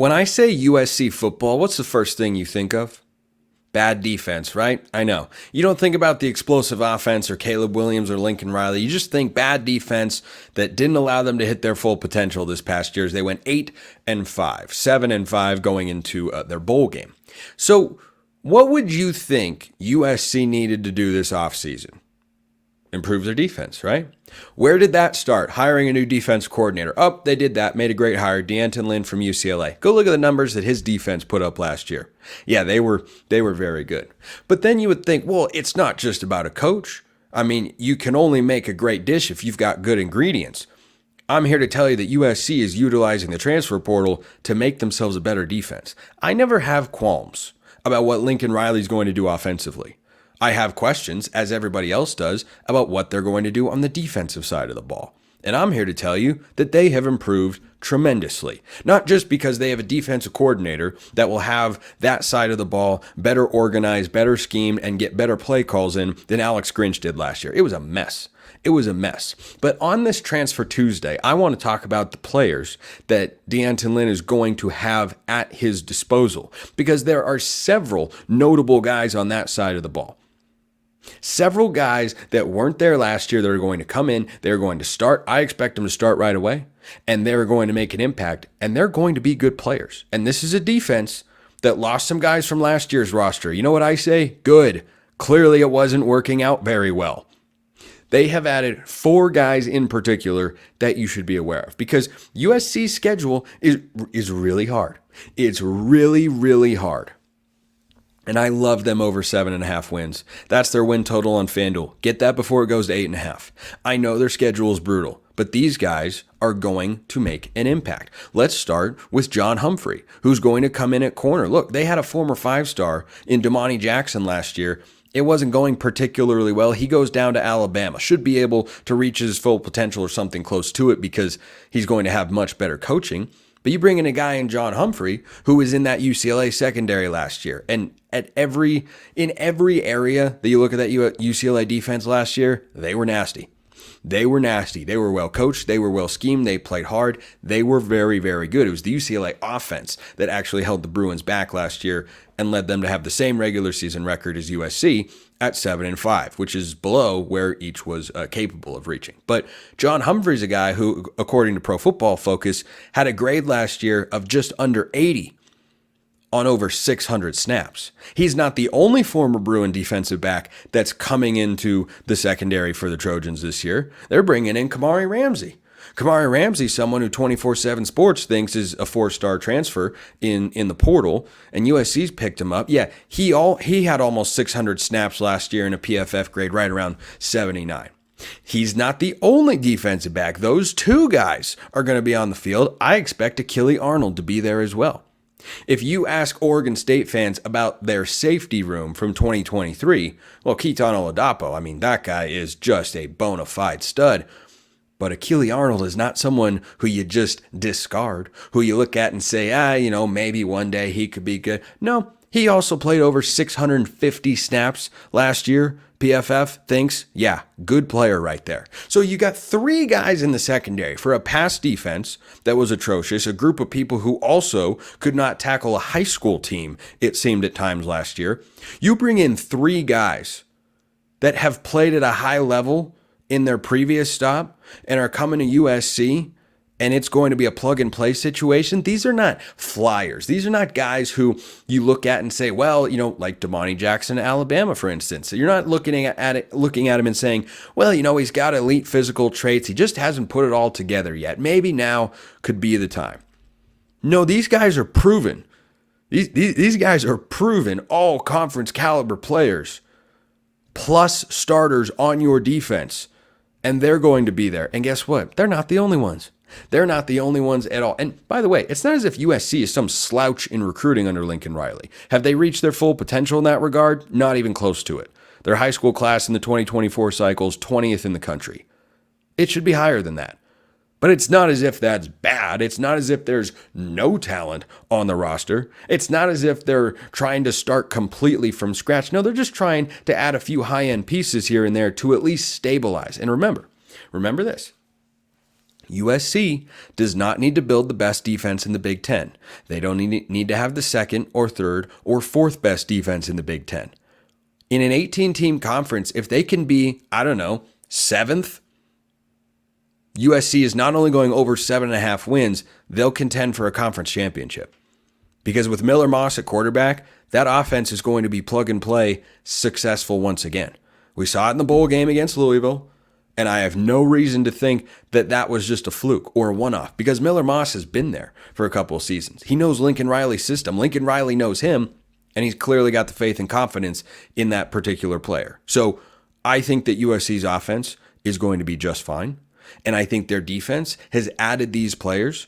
When I say USC football, what's the first thing you think of? Bad defense, right? I know. You don't think about the explosive offense or Caleb Williams or Lincoln Riley. You just think bad defense that didn't allow them to hit their full potential this past year as they went 8-5, 7-5 going into their bowl game. So what would you think USC needed to do this offseason? Improve their defense, right? Where did that start? Hiring a new defense coordinator. Oh, they did that. Made a great hire. D'Anton Lynn from UCLA. Go look at the numbers that his defense put up last year. Yeah, they were very good. But then you would think, well, it's not just about a coach. I mean, you can only make a great dish if you've got good ingredients. I'm here to tell you that USC is utilizing the transfer portal to make themselves a better defense. I never have qualms about what Lincoln Riley's going to do offensively. I have questions, as everybody else does, about what they're going to do on the defensive side of the ball. And I'm here to tell you that they have improved tremendously. Not just because they have a defensive coordinator that will have that side of the ball better organized, better schemed, and get better play calls in than Alex Grinch did last year. It was a mess. It was a mess. But on this Transfer Tuesday, I want to talk about the players that D'Anton Lynn is going to have at his disposal, because there are several notable guys on that side of the ball. Several guys that weren't there last year that are going to come in, they're going to start. I expect them to start right away, and they're going to make an impact, and they're going to be good players. And this is a defense that lost some guys from last year's roster. You know what I say? Good. Clearly it wasn't working out very well. They have added 4 guys in particular that you should be aware of, because USC's schedule is really hard. It's really, really hard. And I love them over 7.5 wins. That's their win total on FanDuel. Get that before it goes to 8.5. I know their schedule is brutal, but these guys are going to make an impact. Let's start with John Humphrey, who's going to come in at corner. Look, they had a former 5-star in Damani Jackson last year. It wasn't going particularly well. He goes down to Alabama. Should be able to reach his full potential or something close to it, because he's going to have much better coaching. But you bring in a guy in John Humphrey who was in that UCLA secondary last year. And in every area that you look at that UCLA defense last year, they were nasty. They were nasty. They were well coached. They were well schemed. They played hard. They were very, very good. It was the UCLA offense that actually held the Bruins back last year and led them to have the same regular season record as USC at 7-5, which is below where each was capable of reaching. But John Humphrey's a guy who, according to Pro Football Focus, had a grade last year of just under 80 on over 600 snaps. He's not the only former Bruin defensive back that's coming into the secondary for the Trojans this year. They're bringing in Kamari Ramsey. Kamari Ramsey, someone who 24/7 Sports thinks is a 4-star transfer in the portal, and USC's picked him up. Yeah, he had almost 600 snaps last year in a PFF grade right around 79. He's not the only defensive back. Those 2 guys are going to be on the field. I expect Mascarenas-Arnold to be there as well. If you ask Oregon State fans about their safety room from 2023, well, Keaton Oladapo, I mean, that guy is just a bona fide stud. But Mascarenas-Arnold is not someone who you just discard, who you look at and say, maybe one day he could be good. No, he also played over 650 snaps last year. PFF thinks, yeah, good player right there. So you got 3 guys in the secondary for a pass defense that was atrocious, a group of people who also could not tackle a high school team, it seemed at times last year. You bring in 3 guys that have played at a high level in their previous stop and are coming to USC, and it's going to be a plug-and-play situation. These are not flyers. These are not guys who you look at and say, well, like Damani Jackson, Alabama, for instance. You're not looking at him and saying, well, he's got elite physical traits. He just hasn't put it all together yet. Maybe now could be the time. No, these guys are proven. These guys are proven all-conference caliber players, plus starters on your defense, and they're going to be there. And guess what? They're not the only ones. They're not the only ones at all. And by the way, it's not as if USC is some slouch in recruiting under Lincoln Riley. Have they reached their full potential in that regard? Not even close to it. Their high school class in the 2024 cycle is 20th in the country. It should be higher than that. But it's not as if that's bad. It's not as if there's no talent on the roster. It's not as if they're trying to start completely from scratch. No, they're just trying to add a few high-end pieces here and there to at least stabilize. And remember this. USC does not need to build the best defense in the Big Ten. They don't need to have the second or third or fourth best defense in the Big Ten. In an 18-team conference, if they can be, I don't know, seventh, USC is not only going over 7.5 wins, they'll contend for a conference championship. Because with Miller Moss at quarterback, that offense is going to be plug and play successful once again. We saw it in the bowl game against Louisville, and I have no reason to think that that was just a fluke or a one-off because Miller Moss has been there for a couple of seasons. He knows Lincoln Riley's system. Lincoln Riley knows him, and he's clearly got the faith and confidence in that particular player. So I think that USC's offense is going to be just fine, and I think their defense has added these players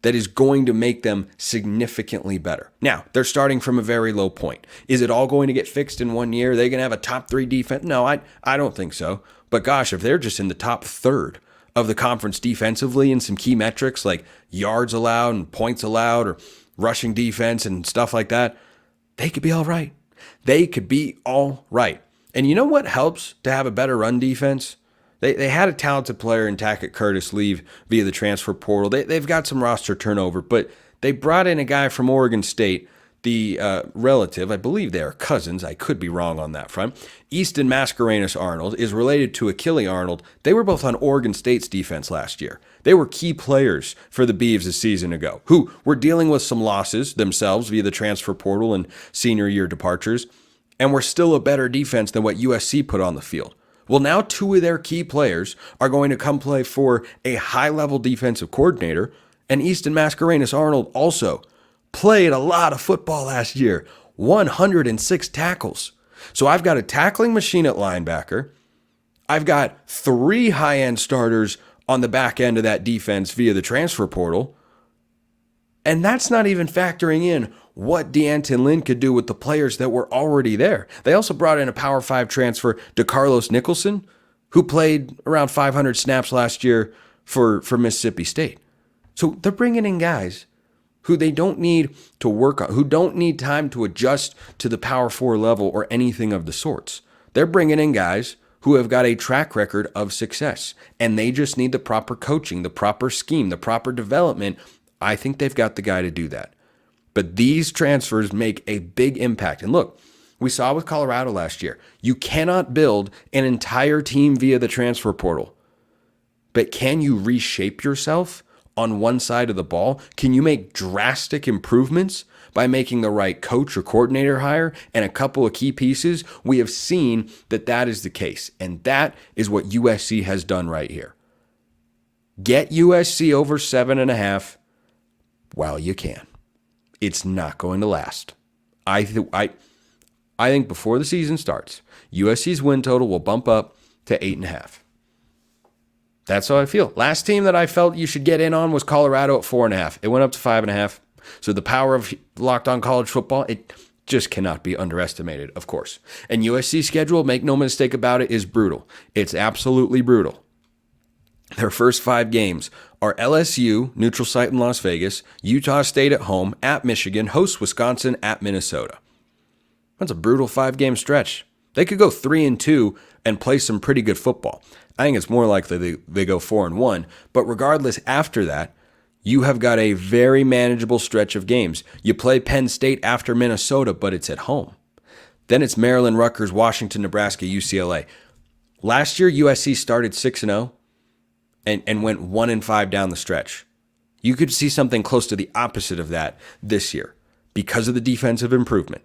that is going to make them significantly better. Now, they're starting from a very low point. Is it all going to get fixed in 1 year? Are they going to have a top 3 defense? No, I don't think so. But gosh, if they're just in the top third of the conference defensively in some key metrics like yards allowed and points allowed or rushing defense and stuff like that, they could be all right. They could be all right. And you know what helps to have a better run defense? They had a talented player in Tackett Curtis leave via the transfer portal. They've got some roster turnover, but they brought in a guy from Oregon State, the relative, I believe they are cousins. I could be wrong on that front. Easton Mascarenas-Arnold is related to Achille Arnold. They were both on Oregon State's defense last year. They were key players for the Beavs a season ago, who were dealing with some losses themselves via the transfer portal and senior year departures, and were still a better defense than what USC put on the field. Well, now 2 of their key players are going to come play for a high-level defensive coordinator, and Easton Mascarenas-Arnold also played a lot of football last year, 106 tackles. So I've got a tackling machine at linebacker. I've got 3 high-end starters on the back end of that defense via the transfer portal, and that's not even factoring in what D'Anton Lynn could do with the players that were already there. They also brought in a Power 5 transfer to Carlos Nicholson, who played around 500 snaps last year for Mississippi State. So they're bringing in guys who they don't need to work on, who don't need time to adjust to the Power 4 level or anything of the sorts. They're bringing in guys who have got a track record of success, and they just need the proper coaching, the proper scheme, the proper development. I think they've got the guy to do that. But these transfers make a big impact. And look, we saw with Colorado last year, you cannot build an entire team via the transfer portal. But can you reshape yourself on one side of the ball? Can you make drastic improvements by making the right coach or coordinator hire and a couple of key pieces? We have seen that that is the case. And that is what USC has done right here. Get USC over 7.5 while you can. It's not going to last. I think before the season starts, USC's win total will bump up to 8.5. That's how I feel. Last team that I felt you should get in on was Colorado at 4.5. It went up to 5.5. So the power of Locked On College Football, it just cannot be underestimated, of course. And USC's schedule, make no mistake about it, is brutal. It's absolutely brutal. Their first 5 games are LSU, neutral site in Las Vegas, Utah State at home, at Michigan, hosts Wisconsin, at Minnesota. That's a brutal 5-game stretch. They could go 3-2 and play some pretty good football. I think it's more likely they go 4-1. But regardless, after that, you have got a very manageable stretch of games. You play Penn State after Minnesota, but it's at home. Then it's Maryland, Rutgers, Washington, Nebraska, UCLA. Last year, USC started 6-0. And went 1-5 down the stretch. You could see something close to the opposite of that this year because of the defensive improvement.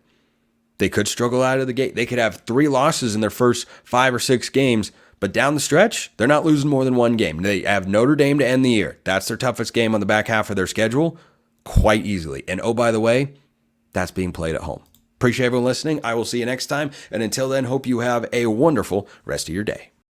They could struggle out of the gate. They could have 3 losses in their first 5 or 6 games, but down the stretch, they're not losing more than 1 game. They have Notre Dame to end the year. That's their toughest game on the back half of their schedule quite easily. And oh, by the way, that's being played at home. Appreciate everyone listening. I will see you next time. And until then, hope you have a wonderful rest of your day.